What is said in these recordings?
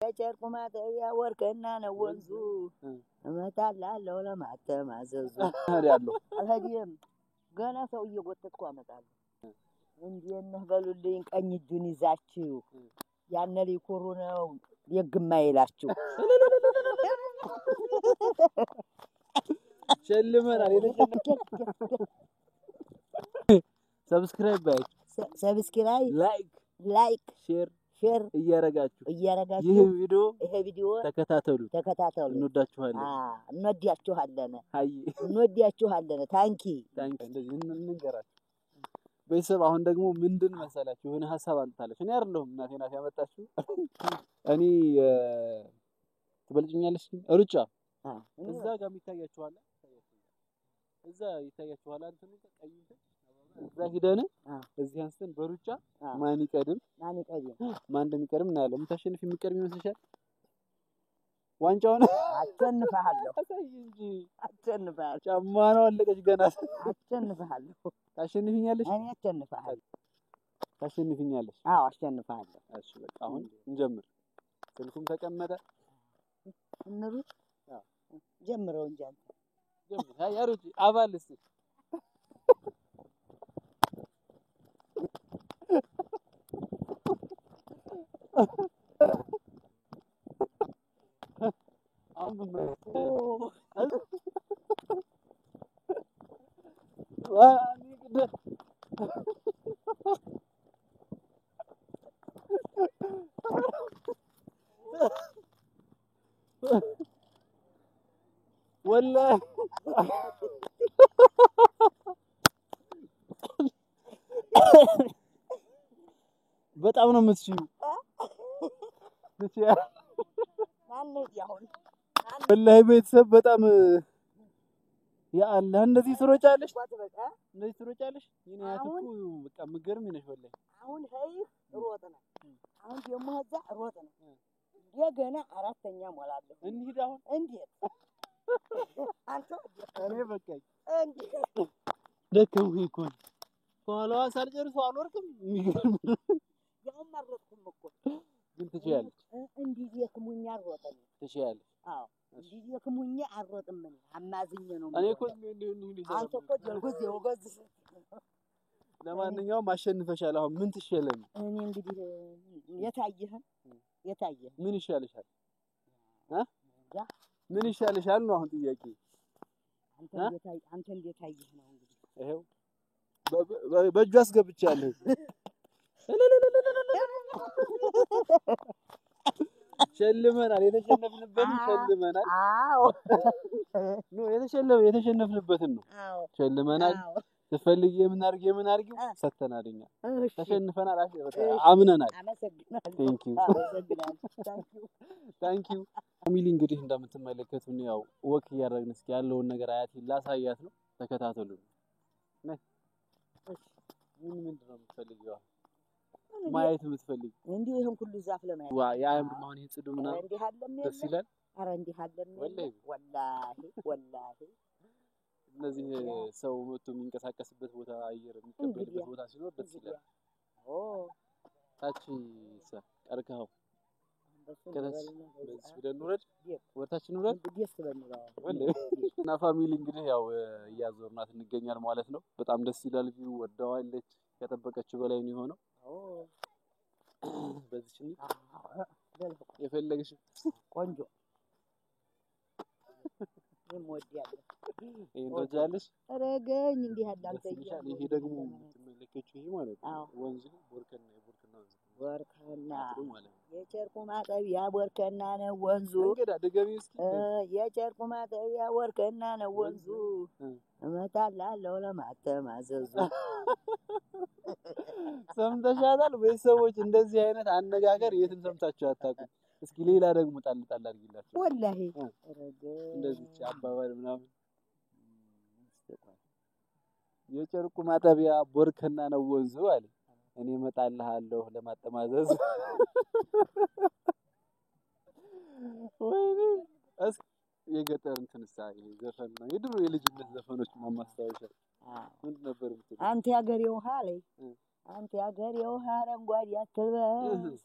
የጨርቁ ማጠቢያ ወርቅና ነው ወንዙ እመጣላለሁ ለማተማዘዙ ያለው አልሄድም ገና ሰው እየጎተትኩ አመጣለሁ እንዴት ነህ በሉልኝ ቀኝ እጁን ይዛችሁ ያነሊ ኮሩ ነው የግማ ይላችሁ ሸልመናል ሰብስክራይብ ላይክ ሼር እያረጋችሁ ይሄ ቪዲዮ ተከታተሉ እንወዳችኋለን ታንኪ እንደዚህ እንንገራችሁ በይሰብ አሁን ደግሞ ምንድን መሰላችሁ የሆነ ሐሳብ አንጣለች እኔ አይደለሁም እናቴ ናት ያመጣችው እኔ ትበልጭኛለሽ ሩጫ እዛ ጋር የሚታያችኋል እዛ ይታያችኋል አንተን ቀይንተ እዛ ሄደን እዚህ አንስተን በሩጫ ማን ይቀድም ማን እንደሚቀድም እናያለን የምታሸንፍ የሚቀድም ይመስልሻል ዋንጫውን አሸንፈሃለሁ እንጂ አሸንፈሃለሁ ጫማው አለቀች ገና አሸንፈሃለሁ ታሸንፊኛለሽ እኔ አሸንፈሃለሁ ታሸንፊኛለሽ አዎ አሸንፈሃለሁ እሺ በቃ አሁን እንጀምር ስልኩም ተቀመጠ እንሩጥ ጀምረው እንጂ አንተ ጀምር ያሩጭ አባልስ والله በጣም ነው የምትሽዩ والله ቤተሰብ በጣም ያ አላህ እንደዚህ ትሮጫለሽ የኔ ያትኩ በቃ ምገርም ነሽ والله አሁን ሄይ ሮጥና አሁን ደግሞ እዛ ሮጥና የገና አራተኛ ሞላለሁ እንሂድ አሁን እንዴት አንተ እኔ በቃኝ እንዴት ደከምኩኝ እኮ ኋላዋ ሳልጨርሰው አልወርቅም የሚገርም ያው ማረጥኩም እኮ ግን ትችያለሽ እንዲህ የክሙኛ ሮጠኝ ትችያለሽ አዎ እንዲህ የክሙኛ አሮጥም ምን አማዝኝ ነው እኔ እኮ እንዲህ አንተ እኮ ጀልጎዝ የወገዝ ለማንኛውም አሸንፈሻል አሁን ምን ትሸለኝ እኔ እንግዲህ የታየህ ምን ይሻልሻል ምን ይሻልሻል ነው አሁን ጥያቄ አንተ እንዴት ታየህ ነው እንግዲህ ይሄው በእጁ አስገብቻለሁ ሸልመናል የተሸነፍንበትን ሸልመናል አዎ ነው የተሸነፍንበትን ነው ሸልመናል ተፈልጊ ምን አርጊው ሰተናልኛ ተሸንፈናል አምነናል ታንኪዩ ፋሚሊ እንግዲህ እንደምትመለከቱን ያው ወክ ያረግን እስኪ ያለውን ነገር አያት ላሳያት ነው ተከታተሉ ነይ ምንድነው የምትፈልጊው ማየት የምትፈልጊ እንዴ ይሄን ሁሉ ዛፍ ለማየት ዋ ያምር ማን ይጽዱ ምናምን እንዴ አለም ደስ ይላል አረ እንዴ አለም ወላሂ እነዚህ ሰው መጥቶ የሚንቀሳቀስበት ቦታ አየር የሚቀበልበት ቦታ ሲኖር ደስ ይላል ታቺ ቀርካው በዚህ ወደን ወረድ ወርታችን ወረድ ደስ በሚለው እና ፋሚሊ እንግዲህ ያው እያዞርናት እንገኛል ማለት ነው በጣም ደስ ይላል ቪው ወደዋለች ከጠበቀችው በላይ ነው የሆነው በዚህ የፈለግሽ ቆንጆ ሞዲያለሽ እንወጃለሽ አረገኝ እንዲህ አዳምጠኝ ይሄ ደግሞ የምትመለከችው ይሄ ማለት ነው ወንዝ ቦርከና ማለት የጨርቁ ማጠቢያ ቦርከና ነው ወንዙ እንግዳ ደገሚ እስኪ የጨርቁ ማጠቢያ ቦርከና ነው ወንዙ እመጣላለሁ ለማተማዘዙ ሰምተሻታል ቤተሰቦች እንደዚህ አይነት አነጋገር የትም ሰምታችሁ አታውቁም እስኪ ሌላ ደግሞ ጣል አድርጊላችሁ ወላሂ እንደዚህ አባባል ምናምን የጨርቁ ማጠቢያ ቦርከና ነው ወንዙ አለ እኔ እመጣልሃለሁ ለማጠማዘዝ ወይኔ የገጠር እንትንሳ ዘፈን ነው የድሮ የልጅነት ዘፈኖች ማማስታወሻ ምን ነበር የምትለው አንተ ያገሬ ውሃ ላይ አንተ ያገሬ ውሃ አረንጓዴ አትልበስ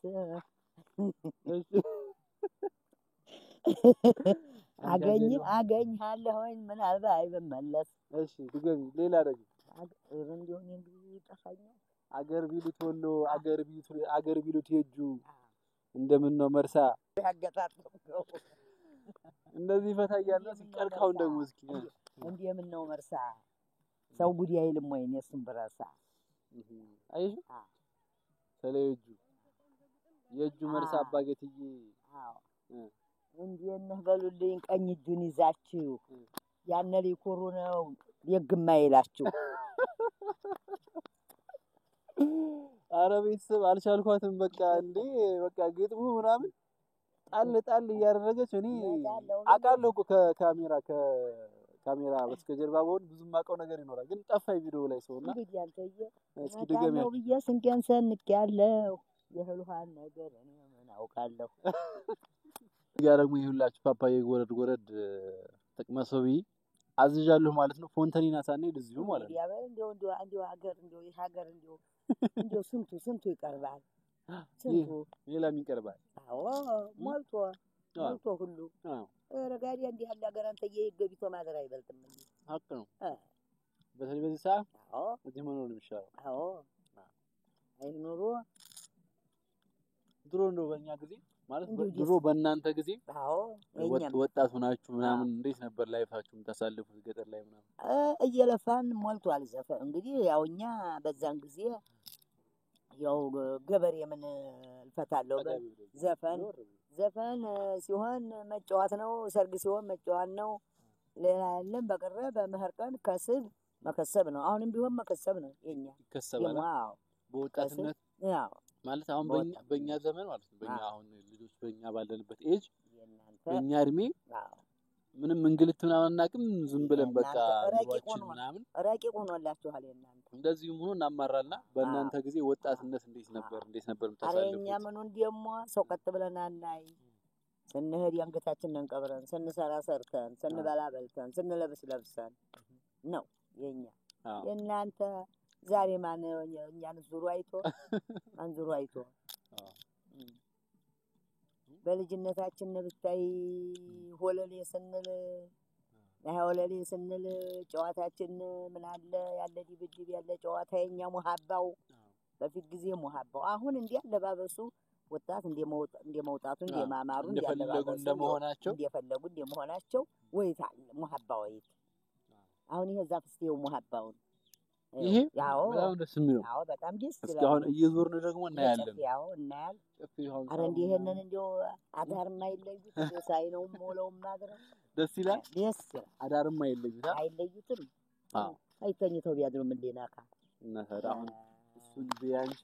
አገኝሃለሁኝ ምናልባት ብመለስ እሺ ድገሚ ሌላ ደግሞ እንደው እኔ እንግዲህ ይጠፋኛል አገር ቢሉት ወሎ አገር ቢሉት የጁ እንደምን ነው መርሳ ያገጣጥለው እንደዚህ ፈታ እያለ ሲቀርካው ደግሞ እስኪ እንደምን ነው መርሳ ሰው ጉድ አይልም ወይ እሱም ብረሳ አይሽ ስለየጁ የጁ መርሳ አባገትዬ አዎ እንዴት ነህ በሉልኝ ቀኝ እጁን ይዛችሁ ያነሊ ኮሮናው የግማይላችሁ አረ ቤተሰብ አልቻልኳትም በቃ እንዴ በቃ ግጥሙ ምናምን ጣል እያደረገች እኔ አውቃለሁ እኮ ከካሜራ በስተጀርባ በሆነ ብዙም አውቀው ነገር ይኖራል ግን ጠፋኝ ቪዲዮ ላይ ሰውና እንግዲህ አንተዬ እስኪ ድገሚያለሁ ብዬ ስንቄን ሰንቄያለሁ የህልሃን ነገር እኔ ምን አውቃለሁ ያ ደግሞ ይሁላችሁ ፓፓዬ ጎረድ ተቅመሰው አዝዣለሁ ማለት ነው ፎንተኒና ሳንሄድ እዚሁ ማለት ነው ያበ እንደው ሀገር እንደው የሀገር እንደው ስንቱ ይቀርባል ስንቱ ሌላም ይቀርባል አዎ ሞልቶ ሁሉ ረጋዲ እንዲህ ያለ ሀገር አንተዬ ገቢቶ ማደር አይበልጥም እንዴ ሀቅ ነው በተለይ በዚህ ሰዓት አዎ እዚህ መኖር ነው የሚሻለው አዎ አይ ኑሮ ድሮ ነው በእኛ ጊዜ ማለት ድሮ በእናንተ ጊዜ አዎ ወጣት ሆናችሁ ምናምን እንዴት ነበር ላይፋችሁም ተሳልፉት ገጠር ላይ ምናምን እየለፋን ሞልቷል ዘፈን እንግዲህ ያው እኛ በዛን ጊዜ ያው ገበሬ ምን ልፈታለሁ ዘፈን ሲሆን መጫወት ነው ሰርግ ሲሆን መጫወት ነው ሌላ የለም በቀረ በመኸር ቀን መከሰብ ነው አሁንም ቢሆን መከሰብ ነው የኛ ከሰበና በወጣትነት ያው ማለት አሁን በእኛ ዘመን ማለት ነው በእኛ አሁን ልጆች በእኛ ባለንበት ኤጅ በእኛ እድሜ ምንም እንግልት ምናምን አናውቅም ዝም ብለን በቃ ኑሯችን ምናምን ረቂቅ ሆኖላችኋል እናንተ እንደዚህም ሆኖ እናማራልና በእናንተ ጊዜ ወጣትነት እንዴት ነበር የምታሳልፉት አረኛ ምኑን ደግሞ ሰው ቀጥ ብለን አናይ ስንሄድ ያንገታችንን ቀብረን ስንሰራ ሰርተን ስንበላ በልተን ስንለብስ ለብሰን ነው የኛ የእናንተ ዛሬ ማን እኛን ዙሩ አይቶ በልጅነታችን ብታይ ሆለሌ ስንል ጨዋታችን ምን አለ ያለ ድብድብ ያለ ጨዋታ የኛ ሙሐባው በፊት ጊዜ ሙሐባው አሁን እንዲያ ለባበሱ ወጣት እንደመውጣቱ እንደማማሩ እንደመሆናቸው ወይታ ሙሐባው ወይት አሁን ይሄ ዛፍ እስቴው ሙሐባውን ይሄ ያው በጣም ደስ የሚለው ያው በጣም ደስ ይላል እስካሁን እየዞርን ደግሞ እናያለን ያው እናያል አረ እንደ ይሄንን እንደው አዳርም አይለዩት ሳይ ነው ሞለው ማድረግ ደስ ይላል አዳርም አይለዩትም አይተኝተው ቢያድሩ ምን ሊናካ እና ታዲያ እሱን ቢያንቺ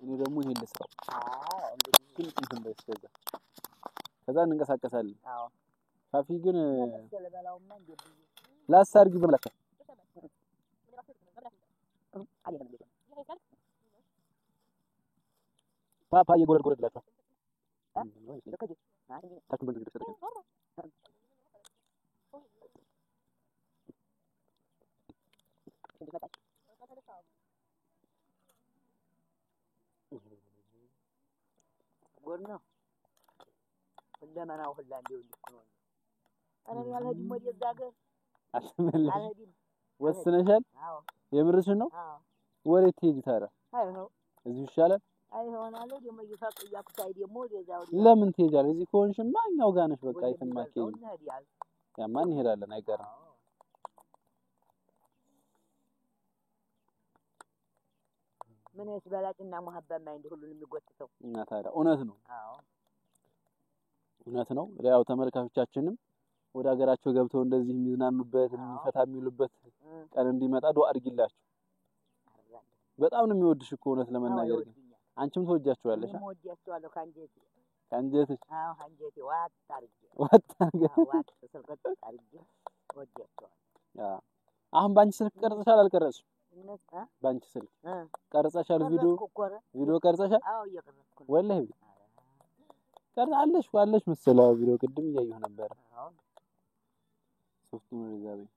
እኔ ደግሞ ይሄን ልስራው እንግዲህ እንትን በስተዛ ከዛ እንንቀሳቀሳለን ካፊ ግን ስለበላውማ እንዴ ላሳርጊ በመለከ ፓፓዬ ጎረድ ላታ ጎርና እንደማናው ሁላ እንደው ልኩ ነው አረ ያልሄድም ወደዛ ሀገር አልሄድም ወስነሻል አዎ የምርሽ ነው ወሬት ትሄጂ ታዲያ አይሆን እዚህ ይሻላል አይሆናል ደግሞ እያኩታይ ደግሞ ወደዛው ለምን ትሄጃለሽ እዚህ ከሆንሽማ እኛው ጋር ነሽ በቃ አይተማከኝ ያማን እንሄዳለን አይቀርም ምን ያስበላጭና ሙሐባማ እንደ ሁሉንም የሚጎትተው እና ታዲያ እውነት ነው አዎ እውነት ነው ያው ተመልካቾቻችንም ወደ ሀገራቸው ገብተው እንደዚህ የሚዝናኑበት የሚፈታ የሚሉበት ቀን እንዲመጣ ዱአ አድርጊላችሁ በጣም ነው የሚወድሽ እኮ እውነት ለመናገር አንቺም ተወጃቸዋለሽ ወዲያቸዋለሁ ካንጀትሽ አዎ ካንጀቴ ዋት ስልከት አድርጌ ወዲያቸዋለሁ አሁን ባንቺ ስልክ ቀርጸሻል አልቀረጽሽ ባንቺ ስልክ ቀርጸሻል ቪዲዮ ቀርጸሻል አዎ እየቀረጽኩ ወላሂ ቀርጻለሽ መሰለህ ቪዲዮ ቅድም እያየሁ ነበር አዎ ሶፍቱ ነው ይዛበኝ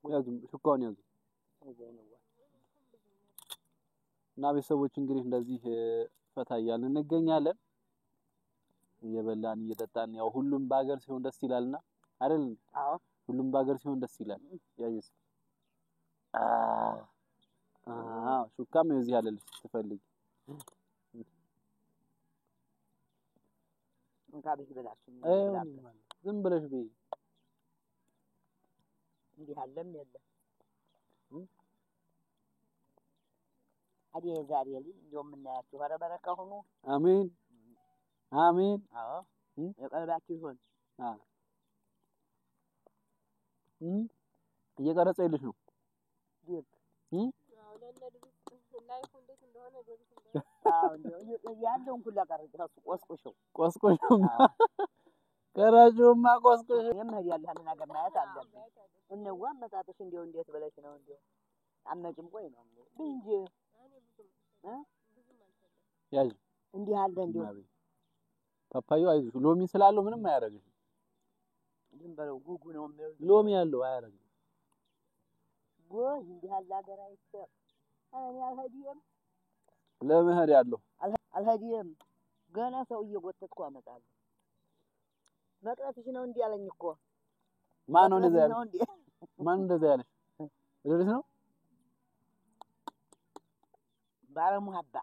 ያዙ ሹካውን ያዙ እና ቤተሰቦች እንግዲህ እንደዚህ ፈታ እያልን እንገኛለን እየበላን እየጠጣን ያው ሁሉም ባገር ሲሆን ደስ ይላልና አይደል አዎ ሁሉም ባገር ሲሆን ደስ ይላል ያዩስ ሹካም እዚህ ያለልሽ ትፈልጊ እንካብሽ በላችሁ ዝም ብለሽ በይ እንዲህ አለም የለም አዲያ ዛሬ ላይ እንደውም እናያችሁ ኧረ በረካ ሆኖ አሜን አሜን አዎ የቀልባችሁ ይሁን እየቀረጸልሽ ነው ያለውን ሁላ ቀረጽ ቆስቆሽው ቀራጆማ ቆስቆሽ የምሄድ ያለህን ነገር ማየት አለብን እነዋ መጣጥሽ እንደው እንዴት ብለሽ ነው እንደው አመጭም ቆይ ነው እንጂ ያዥ እንዲህ አለ እንደው ፓፓዩ አይዞሽ ሎሚ ስላለው ምንም አያረግሽም ዝም በለው ጉጉ ነው ሎሚ ያለው አያረግም ጎይ እንዲህ አለ ሀገር አይሰጥ እኔ አልሄድም ለመሄድ ያለው አልሄድም ገና ሰው እየጎተትኩ አመጣለሁ መቅረትሽ ነው እንዴ ያለኝ እኮ ማን ነው እንደዛ ያለኝ ማን እንደዛ ያለኝ እደረስ ነው ባለሙሀባ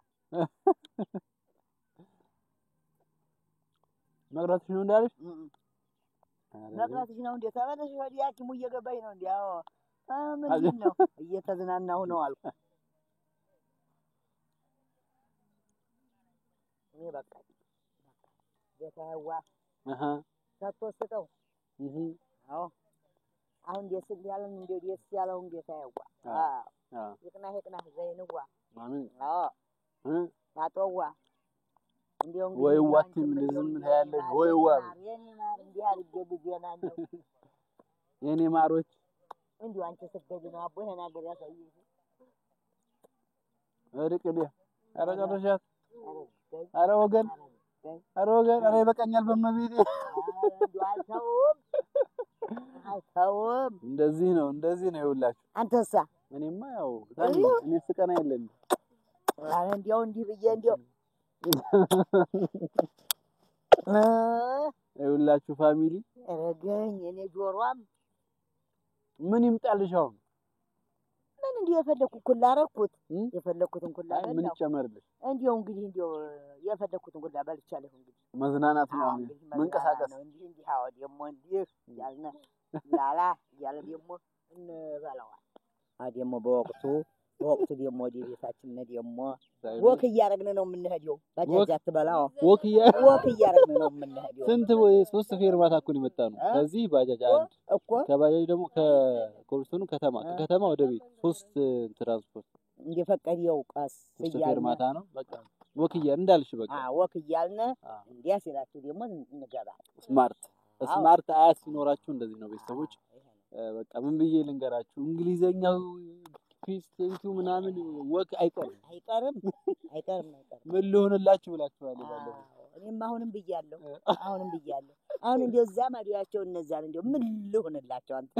መቅረትሽ ነው እንዳለሽ መቅረትሽ ነው እንዴ ተመለሽ ወዲያ ሐኪሙ እየገባኝ ነው እንዴ አዎ ምንድን ነው እየተዝናናሁ ነው አልኩ እኔ በቃ ጌታዋ ሰጥተው አዎ አሁን ደስ ያለን እንደው ደስ ያለውን ጌታዋ ይቅና ዘይንዋ አሜን አዎ አጥዋ እንደው ወይ ዋት ምን ዝም ያለሽ ወይ ዋ የኔ ማር እንዲህ አድርጌ ልጄና ነው የኔ ማሮች እንዲሁ አንቺ ስትገቢ ነው አቦ ይሄን አገር ያሳይሽ እርቅዴ አረጋረሻት አረ ወገን አረ ይበቃኛል በመቤቴ አይተውም እንደዚህ ነው ይውላችሁ አንተሳ እኔማ ያው እኔ ስቀና የለም አረ እንዲያው እንዲህ ብዬ እንዲያው ይውላችሁ ፋሚሊ ረገኝ እኔ ጆሮም ምን ይምጣልሽ አሁን ምን እንዲህ የፈለኩት ኩላ አረኩት የፈለኩትን ኩላ በላው ምን ጨመርልሽ እንዲያው እንግዲህ እንዲያው የፈለኩትን ኩላ በልቻለሁ እንግዲህ መዝናናት ነው መንቀሳቀስ ነው እንዲህ አዎ ደግሞ እንዲህ ያልነ ያላ ያለ ደግሞ እንበላዋል ደግሞ በወቅቱ ደግሞ ወደ ቤታችን ደግሞ ወክ እያረግን ነው የምንሄደው ባጃጅ አትበላው ወክ እያረግን ነው የምንሄደው ስንት 3 ፌርማታ እኮ ነው የመጣነው ከዚህ ባጃጅ አንድ እኮ ከባጃጅ ደግሞ ከኮብልስቶኑ ከተማ ወደ ቤት 3 ትራንስፖርት እንደፈቀደው ቀስ ፌርማታ ነው በቃ ወክ እንዳልሽ በቃ ወክ እያልን እንዲያ ሲላችሁ ደግሞ እንገባ ስማርት አያት ሲኖራችሁ እንደዚህ ነው ቤተሰቦች በቃ ምን ብዬ ልንገራችሁ እንግሊዘኛው ፊስቴንቱ ምናምን ወክ አይቀርም ምን ልሆንላችሁ ብላችኋል ባለው እኔም አሁንም ብያለሁ አሁን እንደዛ ማዲያቸው እነዛን እንደው ምን ልሆንላቸው አንተ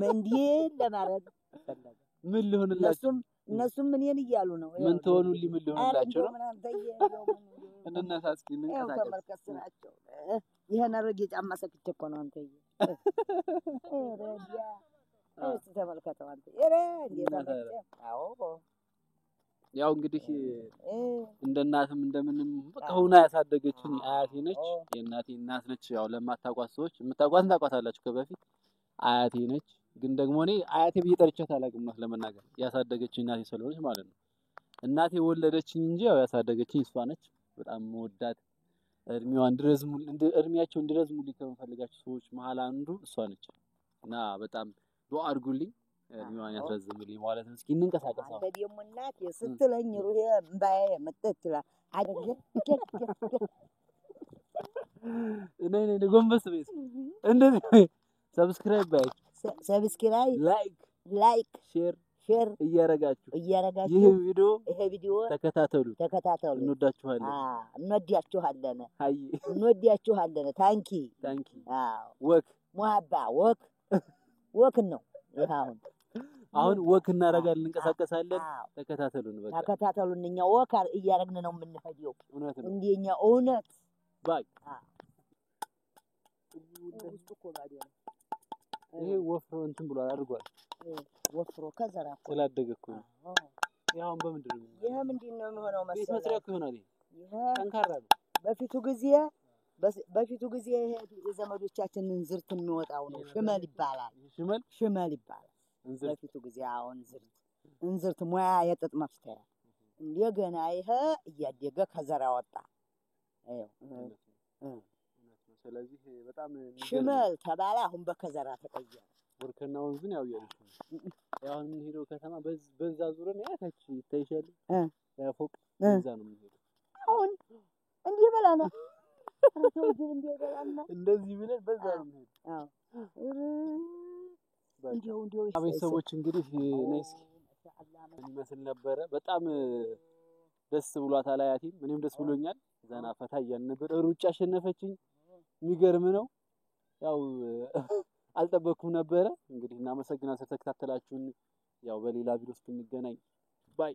ምን እንዴ ለማረግ ፈለገ ምን ልሆንላችሁ እነሱም እኔን እያሉ ነው ምን ተሆኑልኝ ምን ልሆንላችሁ ነው እንነሳስኪ ተመልከስናቸው ይሄን አረግ የጫማ ሰክቼ እኮ ነው አንተ ረዲያ ተመልከተው አንተ አዎ ያው እንግዲህ እንደናትም እንደምንም በቃ ሆና ያሳደገችኝ አያቴ ነች የእናቴ እናት ነች ያው ለማታቋት ሰዎች የምታቋት ታቋታላችሁ ከበፊት አያቴ ነች ግን ደግሞ እኔ አያቴ ብዬጠርቻት አላውቅም ለመናገር ያሳደገችኝ እናቴ ስለሆነች ማለት ነው እናቴ ወለደችኝ እንጂ ያው ያሳደገችኝ እሷ ነች በጣም ወዳት እድሜያቸው እንዲረዝሙልኝ ከመፈልጋቸው ሰዎች መሃል አንዱ እሷ ነች እና በጣም ዱአ አድርጉልኝ እድሜዋን ያስረዝምልኝ ማለት ነው እስኪ እንንቀሳቀስ አንተ ደግሞ እናቴ ስትለኝ ሩሄ እምባዬ መጥተላ አይደል እኔ ጎንበስ ቤት እንደዚህ ሰብስክራይብ ላይክ ሼር እያረጋችሁ ይሄ ቪዲዮ ተከታተሉ እንወዳችኋለን እንወዳችኋለን ታንኪ ወክ ሙሀባ ወክ ነው ይሄ አሁን አሁን ወክ እናደርጋለን እንቀሳቀሳለን ተከታተሉን በቃ ተከታተሉን እኛ ወክ እያደረግን ነው የምንሄደው እንደኛ እውነት ባይ ይሄ ወፍሮ እንትን ብሏል አድርጓል ወፍሮ ከዘራ ስላደገ እኮ ያው በምንድን ነው ይሄ ምንድነው የሚሆነው መሰለህ ቤት መስሪያ እኮ ይሆናል ይሄ ጠንካራ ነው በፊቱ ጊዜ የዘመዶቻችንን ዝርት የሚወጣው ነው ሽመል ይባላል ሽመል ይባላል በፊቱ ጊዜ አሁን እንዝርት ሙያ የጥጥ መፍተያ እንደገና ይሄ እያደገ ከዘራ ወጣ ስለዚህ በጣም ሽመል ተባለ አሁን በከዘራ ተቀየረ ወርከናውን ግን ያው ያው ሄዶ ከተማ በዛ ዙረን ያታች ይታይሻል ያፎቅ በዛ ነው የሚሄደው አሁን እንዲህ በላና አራተውጅን እንዲህ በላና እንደዚህ ብለን በዛ ነው የሚሄደው እንዲሁ ቤተሰቦች እንግዲህ ነይስ ይመስል ነበረ በጣም ደስ ብሏታል አያቲም እኔም ደስ ብሎኛል ዘና ፈታ እያልን ነበር ሩጫ አሸነፈችኝ የሚገርም ነው ያው አልጠበኩም ነበር እንግዲህ እናመሰግናለን ስለተከታተላችሁን ያው በሌላ ቪዲዮ እስክንገናኝ ባይ